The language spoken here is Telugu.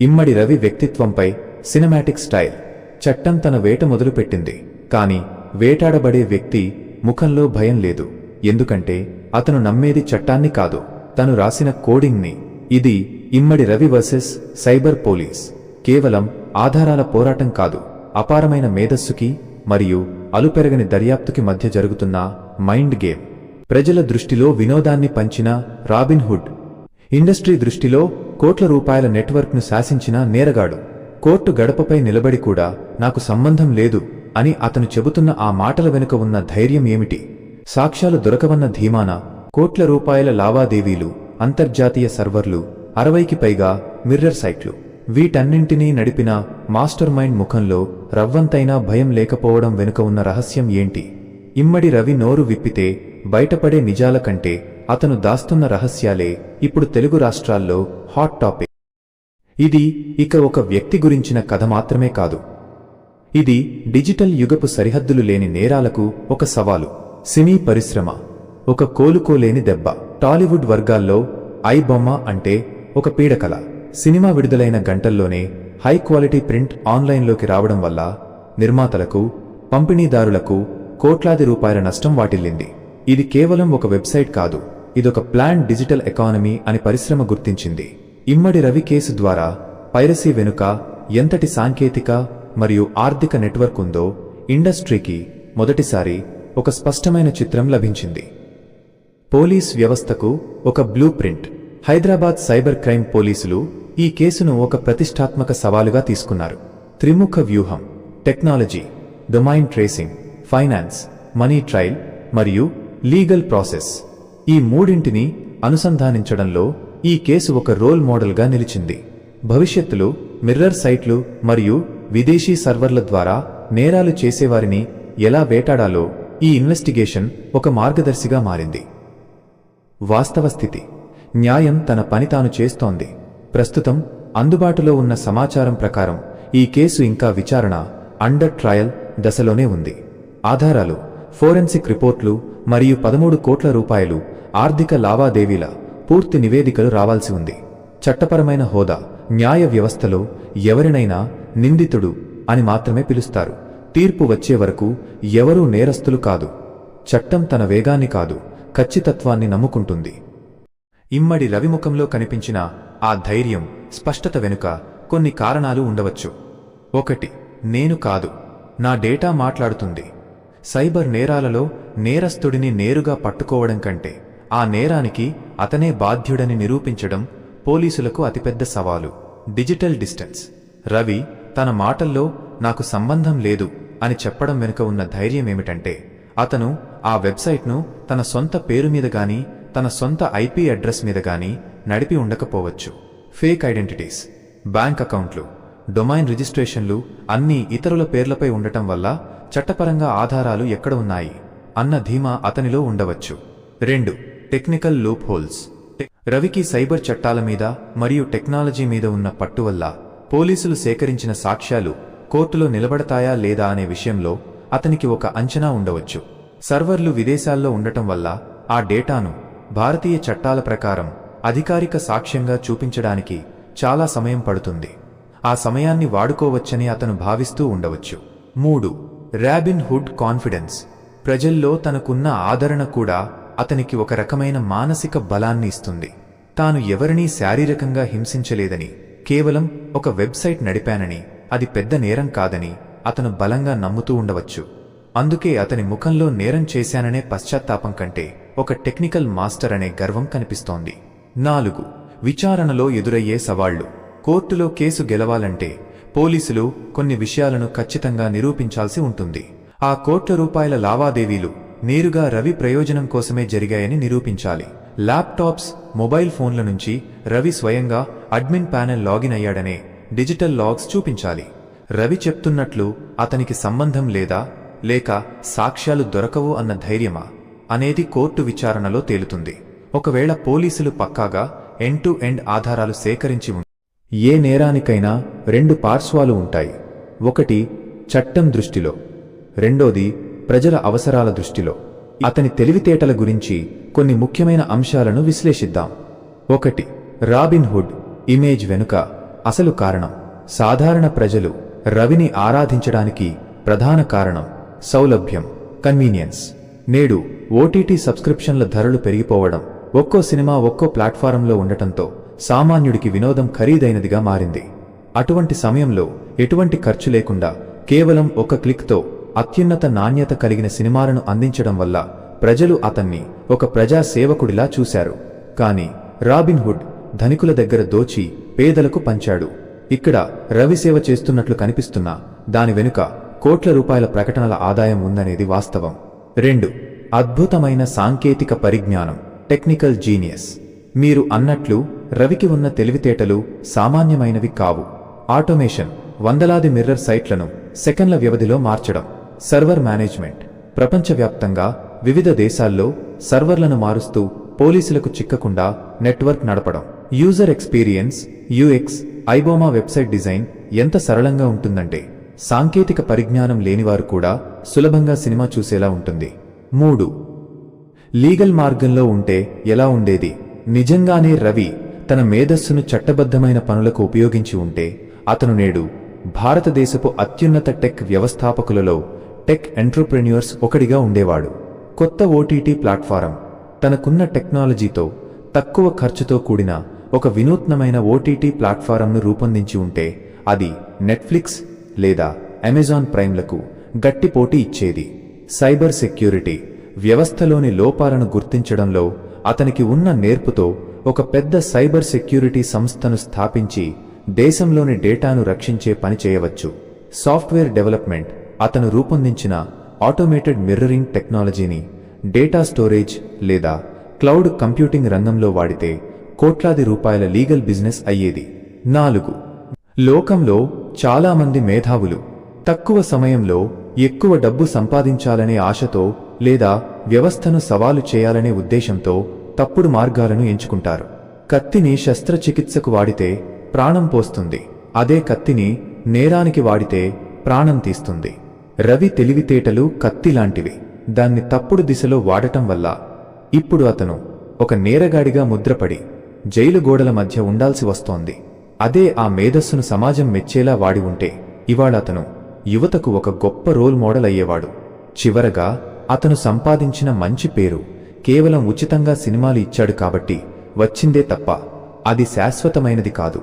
ఇమ్మడి రవి వ్యక్తిత్వంపై సినిమాటిక్ స్టైల్. చట్టం తన వేట మొదలుపెట్టింది, కాని వేటాడబడే వ్యక్తి ముఖంలో భయం లేదు. ఎందుకంటే అతను నమ్మేది చట్టాన్ని కాదు, తను రాసిన కోడింగ్ని. ఇది ఇమ్మడి రవి వర్సెస్ సైబర్ పోలీస్. కేవలం ఆధారాల పోరాటం కాదు, అపారమైన మేధస్సుకి మరియు అలుపెరగని దర్యాప్తుకి మధ్య జరుగుతున్న మైండ్ గేమ్. ప్రజల దృష్టిలో వినోదాన్ని పంచిన రాబిన్హుడ్, ఇండస్ట్రీ దృష్టిలో కోట్ల రూపాయల నెట్వర్క్ను శాసించిన నేరగాడు. కోర్టు గడపపై నిలబడి కూడా నాకు సంబంధం లేదు అని అతను చెబుతున్న ఆ మాటల వెనుక ఉన్న ధైర్యం ఏమిటి? సాక్ష్యాలు దొరకవన్న ధీమానా? కోట్ల రూపాయల లావాదేవీలు, అంతర్జాతీయ సర్వర్లు, 60కి పైగా మిర్రర్ సైట్లు, వీటన్నింటినీ నడిపిన మాస్టర్ మైండ్ ముఖంలో రవ్వంతైనా భయం లేకపోవడం వెనుక ఉన్న రహస్యం ఏంటి? ఇమ్మడి రవి నోరు విప్పితే బయటపడే నిజాల కంటే అతను దాస్తున్న రహస్యాలే ఇప్పుడు తెలుగు రాష్ట్రాల్లో హాట్ టాపిక్. ఇది ఇక ఒక వ్యక్తి గురించిన కథ మాత్రమే కాదు. ఇది డిజిటల్ యుగపు సరిహద్దులు లేని నేరాలకు ఒక సవాలు. సినీ పరిశ్రమ ఒక కోలుకోలేని దెబ్బ. టాలీవుడ్ వర్గాల్లో ఐ బొమ్మ అంటే ఒక పీడకల. సినిమా విడుదలైన గంటల్లోనే హై క్వాలిటీ ప్రింట్ ఆన్లైన్లోకి రావడం వల్ల నిర్మాతలకు, పంపిణీదారులకు కోట్లాది రూపాయల నష్టం వాటిల్లింది. ఇది కేవలం ఒక వెబ్సైట్ కాదు, ఇదొక ప్లాన్ డిజిటల్ ఎకానమీ అని పరిశ్రమ గుర్తించింది. ఇమ్మడి రవి కేసు ద్వారా పైరసీ వెనుక ఎంతటి సాంకేతిక మరియు ఆర్థిక నెట్వర్క్ ఉందో ఇండస్ట్రీకి మొదటిసారి ఒక స్పష్టమైన చిత్రం లభించింది. పోలీస్ వ్యవస్థకు ఒక blue print. Hyderabad cyber crime పోలీసులు ఈ కేసును ఒక ప్రతిష్టాత్మక సవాలుగా తీసుకున్నారు. త్రిముఖ వ్యూహం: technology, domain tracing, finance, money trial మరియు లీగల్ ప్రాసెస్. ఈ మూడింటిని అనుసంధానించడంలో ఈ కేసు ఒక రోల్ మోడల్గా నిలిచింది. భవిష్యత్తులో మిర్రర్ సైట్లు మరియు విదేశీ సర్వర్ల ద్వారా నేరాలు చేసేవారిని ఎలా వేటాడాలో ఈ ఇన్వెస్టిగేషన్ ఒక మార్గదర్శిగా మారింది. వాస్తవ స్థితి: న్యాయం తన పని తాను చేస్తోంది. ప్రస్తుతం అందుబాటులో ఉన్న సమాచారం ప్రకారం ఈ కేసు ఇంకా విచారణ అండర్ ట్రయల్ దశలోనే ఉంది. ఆధారాలు: ఫోరెన్సిక్ రిపోర్ట్లు మరియు 13 కోట్ల రూపాయలు ఆర్థిక లావాదేవీల పూర్తి నివేదికలు రావాల్సి ఉంది. చట్టపరమైన హోదా: న్యాయ వ్యవస్థలో ఎవరినైనా నిందితుడు అని మాత్రమే పిలుస్తారు. తీర్పు వచ్చే వరకు ఎవరూ నేరస్తులు కాదు. చట్టం తన వేగాన్ని కాదు, ఖచ్చితత్వాన్ని నమ్ముకుంటుంది. ఇమ్మడి రవిముఖంలో కనిపించిన ఆ ధైర్యం, స్పష్టత వెనుక కొన్ని కారణాలు ఉండవచ్చు. 1. నేను కాదు, నా డేటా మాట్లాడుతుంది. సైబర్ నేరాలలో నేరస్తుడిని నేరుగా పట్టుకోవడం కంటే ఆ నేరానికి అతనే బాధ్యుడని నిరూపించడం పోలీసులకు అతిపెద్ద సవాలు. డిజిటల్ డిస్టెన్స్: రవి తన మాటల్లో నాకు సంబంధం లేదు అని చెప్పడం వెనుక ఉన్న ధైర్యం ఏమిటంటే అతను ఆ వెబ్సైట్ను తన సొంత పేరు మీద గానీ, తన సొంత IP అడ్రస్ మీద గానీ నడిపి ఉండకపోవచ్చు. ఫేక్ ఐడెంటిటీస్: బ్యాంక్ అకౌంట్లు, డొమైన్ రిజిస్ట్రేషన్లు అన్నీ ఇతరుల పేర్లపై ఉండటం వల్ల చట్టపరంగా ఆధారాలు ఎక్కడ ఉన్నాయి అన్న ధీమా అతనిలో ఉండవచ్చు. 2. టెక్నికల్ లూప్ హోల్స్: రవికి సైబర్ చట్టాల మీద మరియు టెక్నాలజీ మీద ఉన్న పట్టు వల్ల పోలీసులు సేకరించిన సాక్ష్యాలు కోర్టులో నిలబడతాయా లేదా అనే విషయంలో అతనికి ఒక అంచనా ఉండవచ్చు. సర్వర్లు విదేశాల్లో ఉండటం వల్ల ఆ డేటాను భారతీయ చట్టాల ప్రకారం అధికారిక సాక్ష్యంగా చూపించడానికి చాలా సమయం పడుతుంది. ఆ సమయాన్ని వాడుకోవచ్చని అతను భావిస్తూ ఉండవచ్చు. 3. రాబిన్హుడ్ కాన్ఫిడెన్స్: ప్రజల్లో తనకున్న ఆదరణ కూడా అతనికి ఒక రకమైన మానసిక బలాన్ని ఇస్తుంది. తాను ఎవరినీ శారీరకంగా హింసించలేదని, కేవలం ఒక వెబ్సైట్ నడిపానని, అది పెద్ద నేరం కాదని అతను బలంగా నమ్ముతూ ఉండవచ్చు. అందుకే అతని ముఖంలో నేరం చేశాననే పశ్చాత్తాపం కంటే ఒక టెక్నికల్ మాస్టర్ అనే గర్వం కనిపిస్తోంది. 4. విచారణలో ఎదురయ్యే సవాళ్లు: కోర్టులో కేసు గెలవాలంటే పోలీసులు కొన్ని విషయాలను ఖచ్చితంగా నిరూపించాల్సి ఉంటుంది. ఆ కోట్ల రూపాయల లావాదేవీలు నేరుగా రవి ప్రయోజనం కోసమే జరిగాయని నిరూపించాలి. ల్యాప్టాప్స్, మొబైల్ ఫోన్ల నుంచి రవి స్వయంగా అడ్మిన్ ప్యానెల్ లాగిన్ అయ్యాడనే డిజిటల్ లాగ్స్ చూపించాలి. రవి చెప్తున్నట్లు అతనికి సంబంధం లేదా, లేక సాక్ష్యాలు దొరకవు అన్న ధైర్యమా అనేది కోర్టు విచారణలో తేలుతుంది. ఒకవేళ పోలీసులు పక్కాగా ఎండ్ టు ఎండ్ ఆధారాలు సేకరించి ఏ నేరానికైనా 2 పార్శ్వాలు ఉంటాయి. 1 చట్టం దృష్టిలో, 2 ప్రజల అవసరాల దృష్టిలో. అతని తెలివితేటల గురించి కొన్ని ముఖ్యమైన అంశాలను విశ్లేషిద్దాం. 1. రాబిన్హుడ్ ఇమేజ్ వెనుక అసలు కారణం. సాధారణ ప్రజలు రవిని ఆరాధించడానికి ప్రధాన కారణం సౌలభ్యం, కన్వీనియన్స్. నేడు ఓటీటీ సబ్స్క్రిప్షన్ల ధరలు పెరిగిపోవడం, ఒక్కో సినిమా ఒక్కో ప్లాట్ఫారంలో ఉండటంతో సామాన్యుడికి వినోదం ఖరీదైనదిగా మారింది. అటువంటి సమయంలో ఎటువంటి ఖర్చు లేకుండా కేవలం ఒక క్లిక్తో అత్యున్నత నాణ్యత కలిగిన సినిమాలను అందించడం వల్ల ప్రజలు అతన్ని ఒక ప్రజా సేవకుడిలా చూశారు. కాని రాబిన్హుడ్ ధనికుల దగ్గర దోచి పేదలకు పంచాడు. ఇక్కడ రవి సేవ చేస్తున్నట్లు కనిపిస్తున్నా దాని వెనుక కోట్ల రూపాయల ప్రకటనల ఆదాయం ఉందనేది వాస్తవం. 2. అద్భుతమైన సాంకేతిక పరిజ్ఞానం, టెక్నికల్ జీనియస్. మీరు అన్నట్లు రవికి ఉన్న తెలివితేటలు సామాన్యమైనవి కావు. ఆటోమేషన్, వందలాది మిర్రర్ సైట్లను సెకన్ల వ్యవధిలో మార్చడం. సర్వర్ మేనేజ్మెంట్, ప్రపంచవ్యాప్తంగా వివిధ దేశాల్లో సర్వర్లను మారుస్తూ పోలీసులకు చిక్కకుండా నెట్వర్క్ నడపడం. User experience, UX, iBomma website design ఎంత సరళంగా ఉంటుందంటే సాంకేతిక పరిజ్ఞానం లేనివారు కూడా సులభంగా సినిమా చూసేలా ఉంటుంది. 3. లీగల్ మార్గంలో ఉంటే ఎలా ఉండేది? నిజంగానే రవి తన మేధస్సును చట్టబద్ధమైన పనులకు ఉపయోగించి ఉంటే అతను నేడు భారతదేశపు అత్యున్నత టెక్ వ్యవస్థాపకులలో, టెక్ ఎంట్రప్రెన్యూర్స్ ఒకడిగా ఉండేవాడు. కొత్త ఓటీటీ ప్లాట్ఫారం, తనకున్న టెక్నాలజీతో తక్కువ ఖర్చుతో కూడిన ఒక వినూత్నమైన ఓటీటీ ప్లాట్ఫారంను రూపొందించి ఉంటే అది నెట్ఫ్లిక్స్ లేదా అమెజాన్ ప్రైమ్లకు గట్టి పోటీ ఇచ్చేది. సైబర్ సెక్యూరిటీ, వ్యవస్థలోని లోపాలను గుర్తించడంలో అతనికి ఉన్న నేర్పుతో ఒక పెద్ద సైబర్ సెక్యూరిటీ సంస్థను స్థాపించి దేశంలోని డేటాను రక్షించే పని చేయవచ్చు. సాఫ్ట్వేర్ డెవలప్మెంట్, అతను రూపొందించిన ఆటోమేటెడ్ మిర్రరింగ్ టెక్నాలజీని డేటా స్టోరేజ్ లేదా క్లౌడ్ కంప్యూటింగ్ రంగంలో వాడితే కోట్లాది రూపాయల లీగల్ బిజినెస్ అయ్యేది. 4. లోకంలో చాలామంది మేధావులు తక్కువ సమయంలో ఎక్కువ డబ్బు సంపాదించాలనే ఆశతో లేదా వ్యవస్థను సవాలు చేయాలనే ఉద్దేశంతో తప్పుడు మార్గాలను ఎంచుకుంటారు. కత్తిని శస్త్రచికిత్సకు వాడితే ప్రాణం పోస్తుంది, అదే కత్తిని నేరానికి వాడితే ప్రాణం తీస్తుంది. రవి తెలివితేటలు కత్తిలాంటివి. దాన్ని తప్పుడు దిశలో వాడటం వల్ల ఇప్పుడు అతను ఒక నేరగాడిగా ముద్రపడి జైలు గోడల మధ్య ఉండాల్సి వస్తోంది. అదే ఆ మేధస్సును సమాజం మెచ్చేలా వాడి ఉంటే ఇవాళ అతను యువతకు ఒక గొప్ప రోల్ మోడల్ అయ్యేవాడు. చివరగా అతను సంపాదించిన మంచి పేరు కేవలం ఉచితంగా సినిమాలు ఇచ్చాడు కాబట్టి వచ్చిందే తప్ప అది శాశ్వతమైనది కాదు.